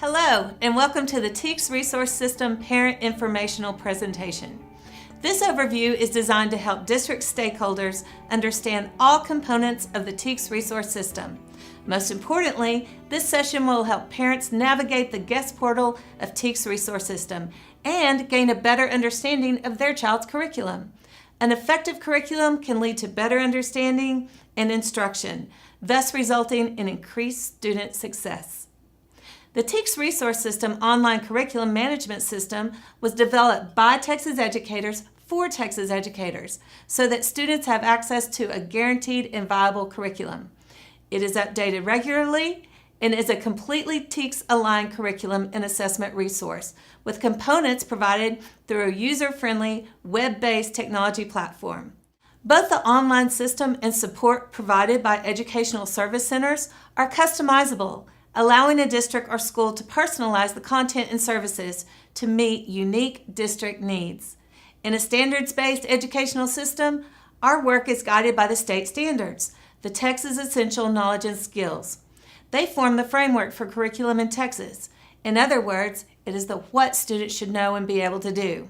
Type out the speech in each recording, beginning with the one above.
Hello, and welcome to the TEKS Resource System Parent Informational Presentation. This overview is designed to help district stakeholders understand all components of the TEKS Resource System. Most importantly, this session will help parents navigate the guest portal of TEKS Resource System and gain a better understanding of their child's curriculum. An effective curriculum can lead to better understanding and instruction, thus resulting in increased student success. The TEKS Resource System online curriculum management system was developed by Texas educators for Texas educators so that students have access to a guaranteed and viable curriculum. It is updated regularly and is a completely TEKS-aligned curriculum and assessment resource with components provided through a user-friendly, web-based technology platform. Both the online system and support provided by educational service centers are customizable, allowing a district or school to personalize the content and services to meet unique district needs. In a standards-based educational system, our work is guided by the state standards, the Texas Essential Knowledge and Skills. They form the framework for curriculum in Texas. In other words, it is the what students should know and be able to do.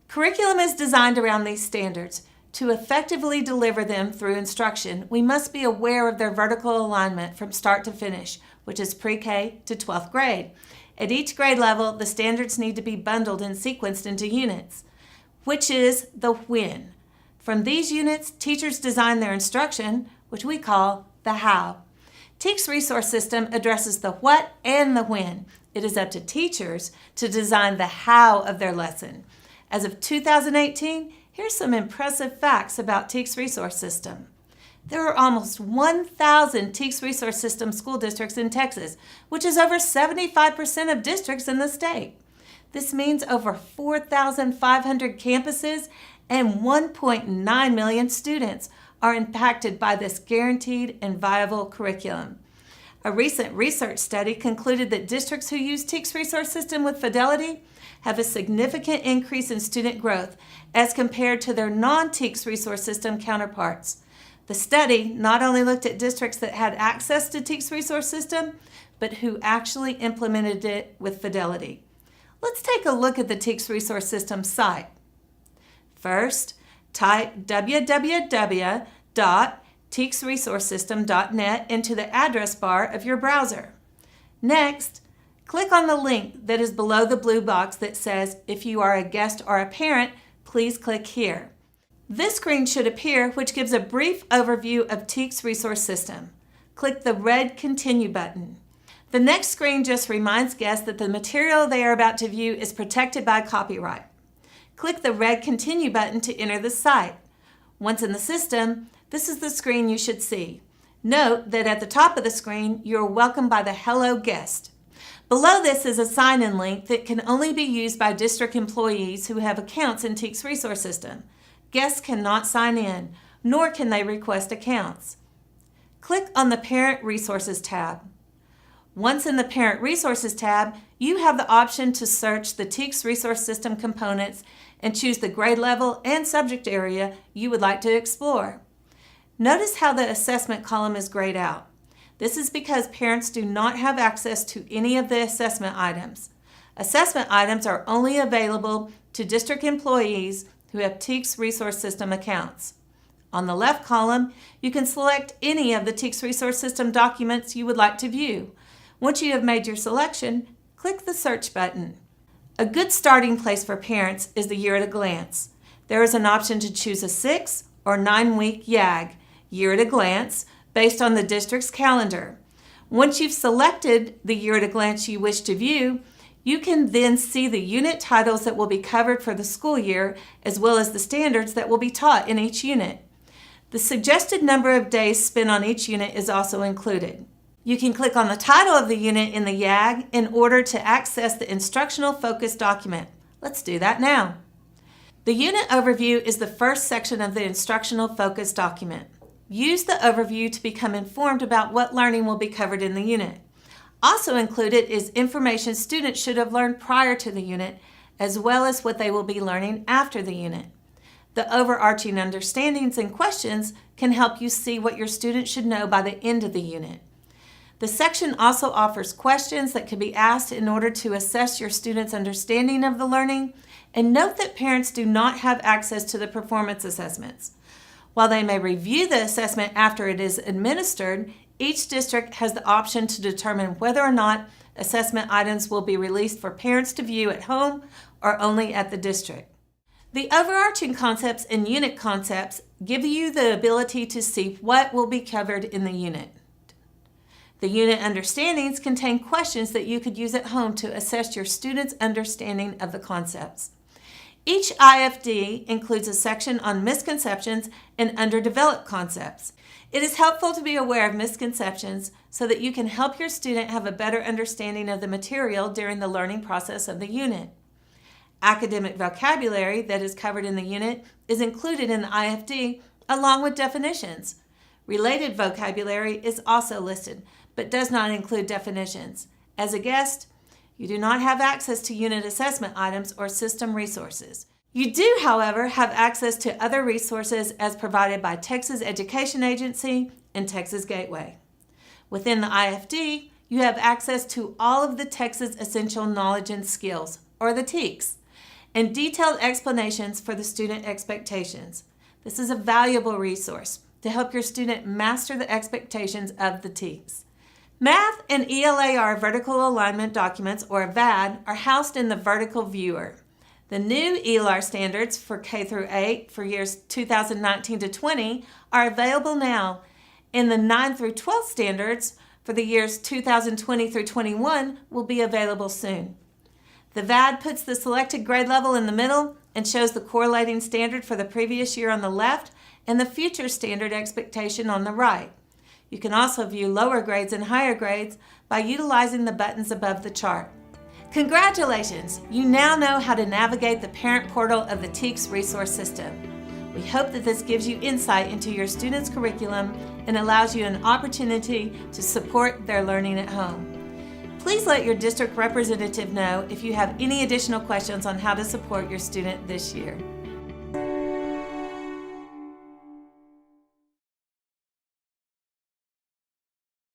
Curriculum is designed around these standards. To effectively deliver them through instruction, we must be aware of their vertical alignment from start to finish, which is pre-K to 12th grade. At each grade level, the standards need to be bundled and sequenced into units, which is the when. From these units, teachers design their instruction, which we call the how. TEKS Resource System addresses the what and the when. It is up to teachers to design the how of their lesson. As of 2018, here's some impressive facts about TEKS Resource System. There are almost 1,000 TEKS Resource System school districts in Texas, which is over 75% of districts in the state. This means over 4,500 campuses and 1.9 million students are impacted by this guaranteed and viable curriculum. A recent research study concluded that districts who use TEKS Resource System with fidelity have a significant increase in student growth as compared to their non-TEKS Resource System counterparts. The study not only looked at districts that had access to TEKS Resource System, but who actually implemented it with fidelity. Let's take a look at the TEKS Resource System site. First, type www.teksresourcesystem.net into the address bar of your browser. Next, click on the link that is below the blue box that says, if you are a guest or a parent, please click here. This screen should appear, which gives a brief overview of TEKS Resource System. Click the red Continue button. The next screen just reminds guests that the material they are about to view is protected by copyright. Click the red Continue button to enter the site. Once in the system, this is the screen you should see. Note that at the top of the screen, you are welcomed by the Hello Guest. Below this is a sign-in link that can only be used by district employees who have accounts in TEKS Resource System. Guests cannot sign in, nor can they request accounts. Click on the Parent Resources tab. Once in the Parent Resources tab, you have the option to search the TEKS Resource System components and choose the grade level and subject area you would like to explore. Notice how the assessment column is grayed out. This is because parents do not have access to any of the assessment items. Assessment items are only available to district employees who have TEKS Resource System accounts. On the left column, you can select any of the TEKS Resource System documents you would like to view. Once you have made your selection, click the Search button. A good starting place for parents is the year at a glance. There is an option to choose a 6 or 9-week YAG, year at a glance, based on the district's calendar. Once you've selected the year at a glance you wish to view, you can then see the unit titles that will be covered for the school year, as well as the standards that will be taught in each unit. The suggested number of days spent on each unit is also included. You can click on the title of the unit in the YAG in order to access the instructional focus document. Let's do that now. The unit overview is the first section of the instructional focus document. Use the overview to become informed about what learning will be covered in the unit. Also included is information students should have learned prior to the unit, as well as what they will be learning after the unit. The overarching understandings and questions can help you see what your students should know by the end of the unit. The section also offers questions that can be asked in order to assess your students' understanding of the learning, and note that parents do not have access to the performance assessments. While they may review the assessment after it is administered, each district has the option to determine whether or not assessment items will be released for parents to view at home or only at the district. The overarching concepts and unit concepts give you the ability to see what will be covered in the unit. The unit understandings contain questions that you could use at home to assess your students' understanding of the concepts. Each IFD includes a section on misconceptions and underdeveloped concepts. It is helpful to be aware of misconceptions so that you can help your student have a better understanding of the material during the learning process of the unit. Academic vocabulary that is covered in the unit is included in the IFD along with definitions. Related vocabulary is also listed, but does not include definitions. As a guest, you do not have access to unit assessment items or system resources. You do, however, have access to other resources as provided by Texas Education Agency and Texas Gateway. Within the IFD, you have access to all of the Texas Essential Knowledge and Skills, or the TEKS, and detailed explanations for the student expectations. This is a valuable resource to help your student master the expectations of the TEKS. Math and ELAR vertical alignment documents, or VAD, are housed in the vertical viewer. The new ELAR standards for K through 8 for years 2019 to 20 are available now, and the 9 through 12 standards for the years 2020 through 21 will be available soon. The VAD puts the selected grade level in the middle and shows the correlating standard for the previous year on the left and the future standard expectation on the right. You can also view lower grades and higher grades by utilizing the buttons above the chart. Congratulations! You now know how to navigate the parent portal of the TEKS resource system. We hope that this gives you insight into your students' curriculum and allows you an opportunity to support their learning at home. Please let your district representative know if you have any additional questions on how to support your student this year.